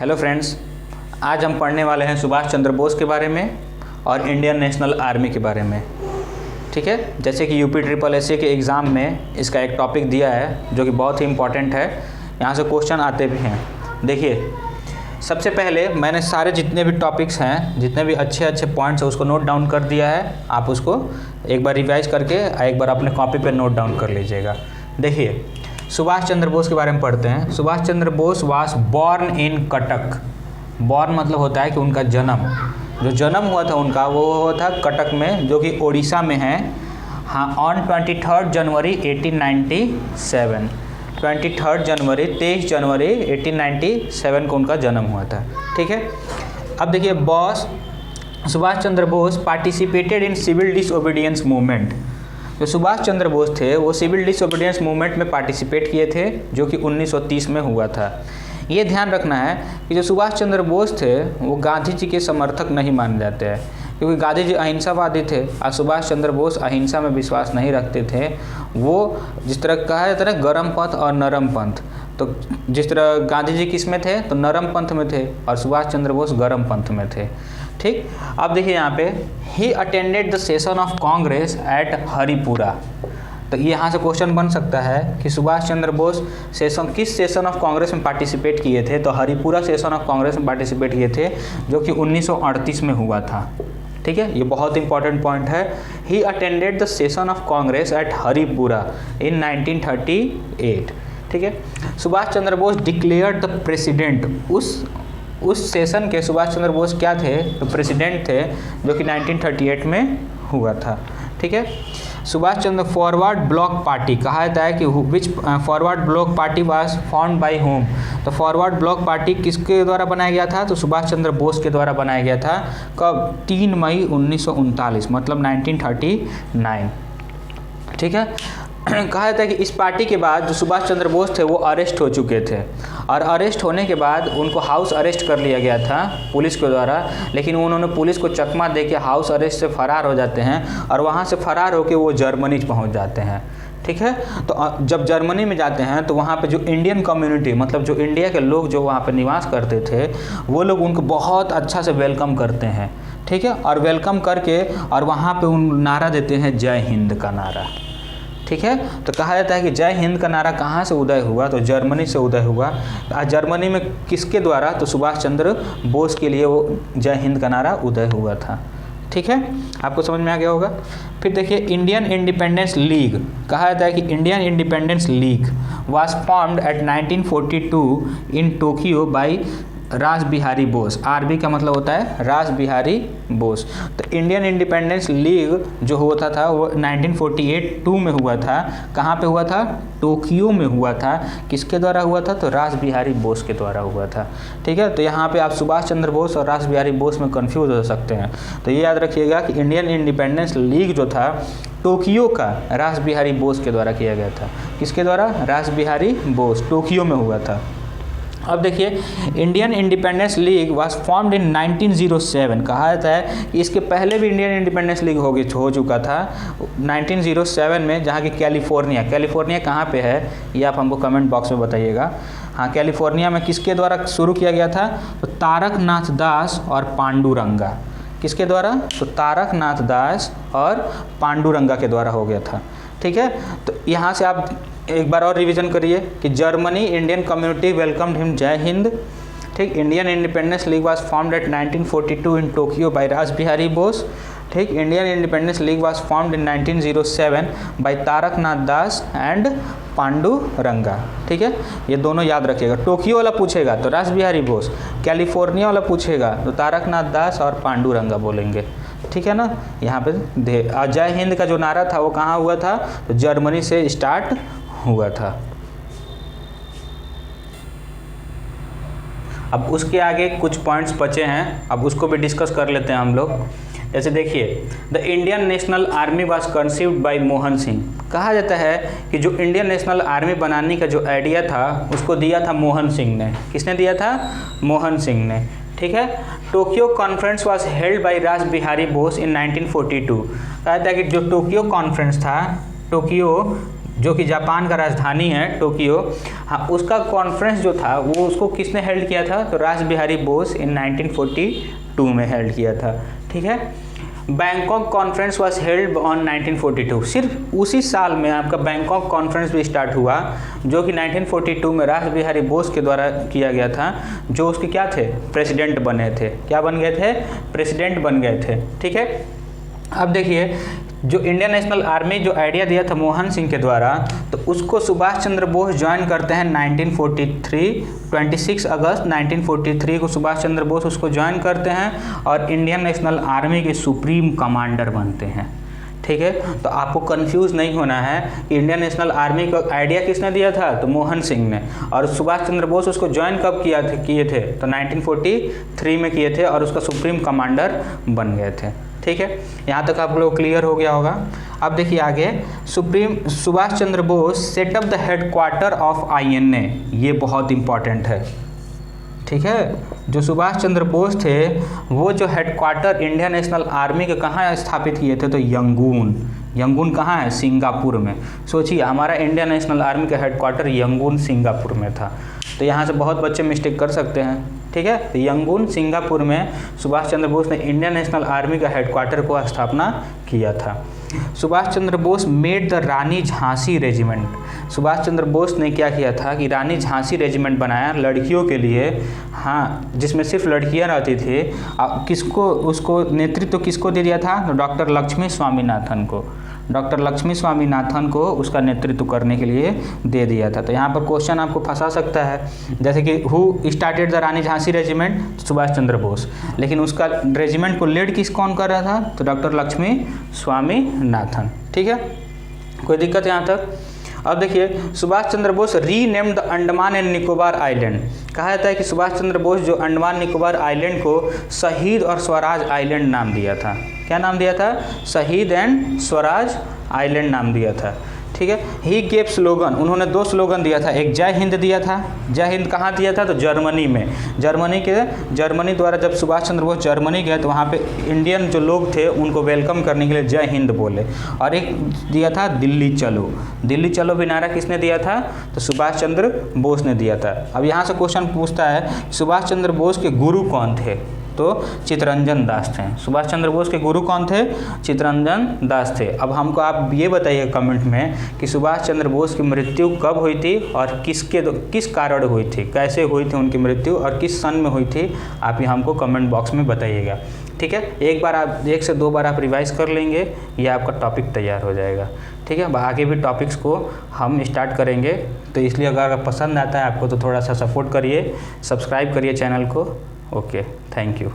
Hello friends, आज हम पढ़ने वाले हैं सुभाष चंद्र बोस के बारे में और इंडियन नेशनल आर्मी के बारे में। ठीक है, जैसे कि UPSSC के एग्ज़ाम में इसका एक टॉपिक दिया है जो कि बहुत ही इम्पॉर्टेंट है, यहाँ से क्वेश्चन आते भी हैं। देखिए, सबसे पहले मैंने सारे जितने भी टॉपिक्स हैं, जितने भी अच्छे पॉइंट्स हैं उसको नोट डाउन कर दिया है। आप उसको एक बार रिवाइज करके एक बार अपने कॉपी पे नोट डाउन कर लीजिएगा। देखिए, सुभाष चंद्र बोस के बारे में पढ़ते हैं। Subhash Chandra Bose was born in Cuttack. Born मतलब होता है कि उनका जन्म, जो जन्म हुआ था उनका वो हुआ था कटक में, जो कि ओडिशा में है। हाँ, ऑन 23 जनवरी 1897, 23 जनवरी 23 जनवरी 1897 को उनका जन्म हुआ था। ठीक है, अब देखिए, Subhash Chandra Bose participated in civil disobedience movement. जो सुभाष चंद्र बोस थे वो सिविल डिसओबीडियंस मूवमेंट में पार्टिसिपेट किए थे, जो कि 1930 में हुआ था। ये ध्यान रखना है कि जो सुभाष चंद्र बोस थे वो गांधी जी के समर्थक नहीं माने जाते हैं, क्योंकि गांधी जी अहिंसावादी थे और सुभाष चंद्र बोस अहिंसा में विश्वास नहीं रखते थे। वो जिस तरह कहा जाता है ना, गरम पंथ और नरम पंथ, तो जिस तरह गांधी जी किस में थे तो नरम पंथ में थे और सुभाष चंद्र बोस गरम पंथ में थे। ठीक, अब देखिए यहाँ पे ही attended the session of Congress at Haripura. तो यहाँ से क्वेश्चन बन सकता है कि सुभाष चंद्र बोस किस सेशन ऑफ कांग्रेस में पार्टिसिपेट किए थे। तो हरिपुरा सेशन ऑफ कांग्रेस में पार्टिसिपेट किए थे, जो कि 1938 में हुआ था। ठीक है, ये बहुत इंपॉर्टेंट पॉइंट है। He attended the session of Congress at Haripura in 1938। ठीक है, Subhash Chandra Bose declared the president. उस सेशन के सुभाष चंद्र बोस क्या थे, तो प्रेसिडेंट थे, जो कि 1938 में हुआ था। ठीक है, Subhash Chandra Forward Bloc party कहा जाता है कि which Forward Bloc party was formed by him. तो फॉरवर्ड ब्लॉक पार्टी किसके द्वारा बनाया गया था, तो सुभाष चंद्र बोस के द्वारा बनाया गया था। कब? 3 मई 1939, मतलब 1939। ठीक है, कहा जाता है कि इस पार्टी के बाद जो सुभाष चंद्र बोस थे वो अरेस्ट हो चुके थे, और अरेस्ट होने के बाद उनको हाउस अरेस्ट कर लिया गया था पुलिस के द्वारा। लेकिन उन्होंने पुलिस को चकमा दे के हाउस अरेस्ट से फरार हो जाते हैं, और वहाँ से फरार होकर वो जर्मनी पहुँच जाते हैं। ठीक है, तो जब जर्मनी में जाते हैं तो वहाँ पे जो इंडियन कम्युनिटी, मतलब जो इंडिया के लोग जो वहाँ पे निवास करते थे, वो लोग उनको बहुत अच्छा से वेलकम करते हैं। ठीक है, और वेलकम करके और वहाँ पे उन नारा देते हैं जय हिंद का नारा। ठीक है, तो कहा जाता है कि जय हिंद का नारा कहाँ से उदय हुआ, तो जर्मनी से उदय हुआ। जर्मनी में किसके द्वारा, तो सुभाष चंद्र बोस के लिए वो जय हिंद का नारा उदय हुआ था। ठीक है, आपको समझ में आ गया होगा। फिर देखिए, इंडियन इंडिपेंडेंस लीग कहा जाता है कि Indian independence league was formed at 1942 in Tokyo by Ras Bihari Bose. RB का मतलब होता है रास बिहारी बोस। तो इंडियन इंडिपेंडेंस लीग जो होता था वो 1948 में हुआ था। कहाँ पे हुआ था? टोक्यो में हुआ था। किसके द्वारा हुआ था? तो रास बिहारी बोस के द्वारा हुआ था। ठीक है, तो यहाँ पे आप सुभाष चंद्र बोस और रास बिहारी बोस में कंफ्यूज हो सकते हैं, तो ये याद रखिएगा कि इंडियन इंडिपेंडेंस लीग जो था टोक्यो का रास बिहारी बोस के द्वारा किया गया था। किसके द्वारा? रास बिहारी बोस, टोक्यो में हुआ था। अब देखिए, Indian independence league was formed in 1907। कहा जाता है कि इसके पहले भी इंडियन इंडिपेंडेंस लीग हो चुका था 1907 में, जहाँ की कैलिफोर्निया कहाँ पे है ये आप हमको कमेंट बॉक्स में बताइएगा। हाँ, कैलिफोर्निया में किसके द्वारा शुरू किया गया था? तो तारकनाथ दास और पांडुरंगा। किसके द्वारा? तो तारकनाथ दास और पांडुरंगा के द्वारा हो गया था। ठीक है, तो यहाँ से आप एक बार और रिवीजन करिए कि Germany Indian community welcomed him Jai Hind. ठीक, Indian independence league was formed at 1942 in Tokyo by Ras Bihari Bose. ठीक, Indian independence league was formed in 1907 by Taraknath Das and Pandurang. ठीक है, ये दोनों याद रखिएगा। टोक्यो वाला पूछेगा तो रास बिहारी बोस, कैलिफोर्निया वाला पूछेगा तो तारकनाथ दास और पांडुरंगा बोलेंगे। ठीक है ना, यहाँ पे जय हिंद का जो नारा था वो कहाँ हुआ था? तो जर्मनी से स्टार्ट हुआ था। अब उसके आगे कुछ पॉइंट्स बचे हैं, अब उसको भी डिस्कस कर लेते हैं हम लोग। जैसे देखिए, the Indian National army was conceived bye Mohan Singh. कहा जाता है कि जो इंडियन नेशनल आर्मी बनाने का जो आइडिया था उसको दिया था मोहन सिंह ने। किसने दिया था? मोहन सिंह ने। ठीक है, Tokyo conference was held by Ras Bihari Bose इन 1942। कहा जाता है कि जो टोक्यो कॉन्फ्रेंस था, टोक्यो जो कि जापान का राजधानी है टोक्यो, हाँ उसका कॉन्फ्रेंस जो था वो उसको किसने हेल्ड किया था, तो रास बिहारी बोस इन 1942 में हेल्ड किया था। ठीक है, Bangkok conference was held on 1942, सिर्फ उसी साल में आपका बैंकॉक कॉन्फ्रेंस भी स्टार्ट हुआ, जो कि 1942 में रास बिहारी बोस के द्वारा किया गया था, जो उसके क्या थे, प्रेसिडेंट बने थे। क्या बन गए थे, प्रेसिडेंट बन गए थे। ठीक है, अब देखिए जो इंडियन नेशनल आर्मी जो आइडिया दिया था मोहन सिंह के द्वारा, तो उसको सुभाष चंद्र बोस ज्वाइन करते हैं 1943, 26 अगस्त 1943 को सुभाष चंद्र बोस उसको ज्वाइन करते हैं और इंडियन नेशनल आर्मी के सुप्रीम कमांडर बनते हैं। ठीक है, तो आपको कंफ्यूज नहीं होना है कि इंडियन नेशनल आर्मी का आइडिया किसने दिया था, तो मोहन सिंह ने, और सुभाष चंद्र बोस उसको ज्वाइन कब किए थे, तो 1943 में किए थे और उसका सुप्रीम कमांडर बन गए थे। ठीक है, यहाँ तक आप लोग क्लियर हो गया होगा। अब देखिए आगे, Subhash Chandra Bose set up the headquarter of INA, ये बहुत इंपॉर्टेंट है। ठीक है, जो सुभाष चंद्र बोस थे वो जो हेडक्वार्टर इंडियन नेशनल आर्मी के कहाँ स्थापित किए थे, तो यंगून। यंगून कहाँ है, सिंगापुर में। सोचिए हमारा इंडियन नेशनल आर्मी का हेडक्वार्टर यंगून सिंगापुर में था, तो यहाँ से बहुत बच्चे मिस्टेक कर सकते हैं। ठीक है, तो यंगून सिंगापुर में सुभाष चंद्र बोस ने इंडियन नेशनल आर्मी का हेडक्वार्टर को स्थापना किया था। Subhash Chandra Bose made the Rani Jhansi regiment. Subhash Chandra Bose ने क्या किया था कि रानी झांसी रेजिमेंट बनाया लड़कियों के लिए, हाँ, जिसमें सिर्फ लड़कियां रहती थी। किसको, उसको नेतृत्व किसको दे दिया था, तो डॉक्टर लक्ष्मी स्वामीनाथन को। डॉक्टर लक्ष्मी स्वामीनाथन को उसका नेतृत्व करने के लिए दे दिया था। तो यहाँ पर क्वेश्चन आपको फंसा सकता है, जैसे कि who started the Rani Jhansi regiment, Subhash Chandra Bose, लेकिन उसका रेजिमेंट को लीड कौन कर रहा था, तो डॉक्टर लक्ष्मी स्वामीनाथन। ठीक है, कोई दिक्कत यहाँ तक। अब देखिए Subhash Chandra Bose renamed the Andaman and Nicobar island. कहा जाता है कि सुभाष चंद्र बोस जो अंडमान निकोबार आइलैंड को शहीद और स्वराज आइलैंड नाम दिया था। क्या नाम दिया था, शहीद एंड स्वराज आइलैंड नाम दिया था। ठीक है, ही गेव स्लोगन, उन्होंने 2 स्लोगन दिया था, एक जय हिंद दिया था। जय हिंद कहाँ दिया था, तो जर्मनी में। जर्मनी द्वारा जब सुभाष चंद्र बोस जर्मनी गए तो वहाँ पे इंडियन जो लोग थे उनको वेलकम करने के लिए जय हिंद बोले। और एक दिया था दिल्ली चलो। दिल्ली चलो भी नारा किसने दिया था, तो सुभाष चंद्र बोस ने दिया था। अब यहाँ से क्वेश्चन पूछता है सुभाष चंद्र बोस के गुरु कौन थे, तो चित्तरंजन दास थे। सुभाष चंद्र बोस के गुरु कौन थे, चित्तरंजन दास थे। अब हमको आप ये बताइए कमेंट में कि सुभाष चंद्र बोस की मृत्यु कब हुई थी और किस कारण हुई थी, कैसे हुई थी उनकी मृत्यु और किस सन में हुई थी, आप ये हमको कमेंट बॉक्स में बताइएगा। ठीक है, एक से दो बार आप रिवाइज कर लेंगे, ये आपका टॉपिक तैयार हो जाएगा। ठीक है, आगे भी टॉपिक्स को हम स्टार्ट करेंगे, तो इसलिए अगर पसंद आता है आपको तो थोड़ा सा सपोर्ट करिए, सब्सक्राइब करिए चैनल को। Okay, thank you.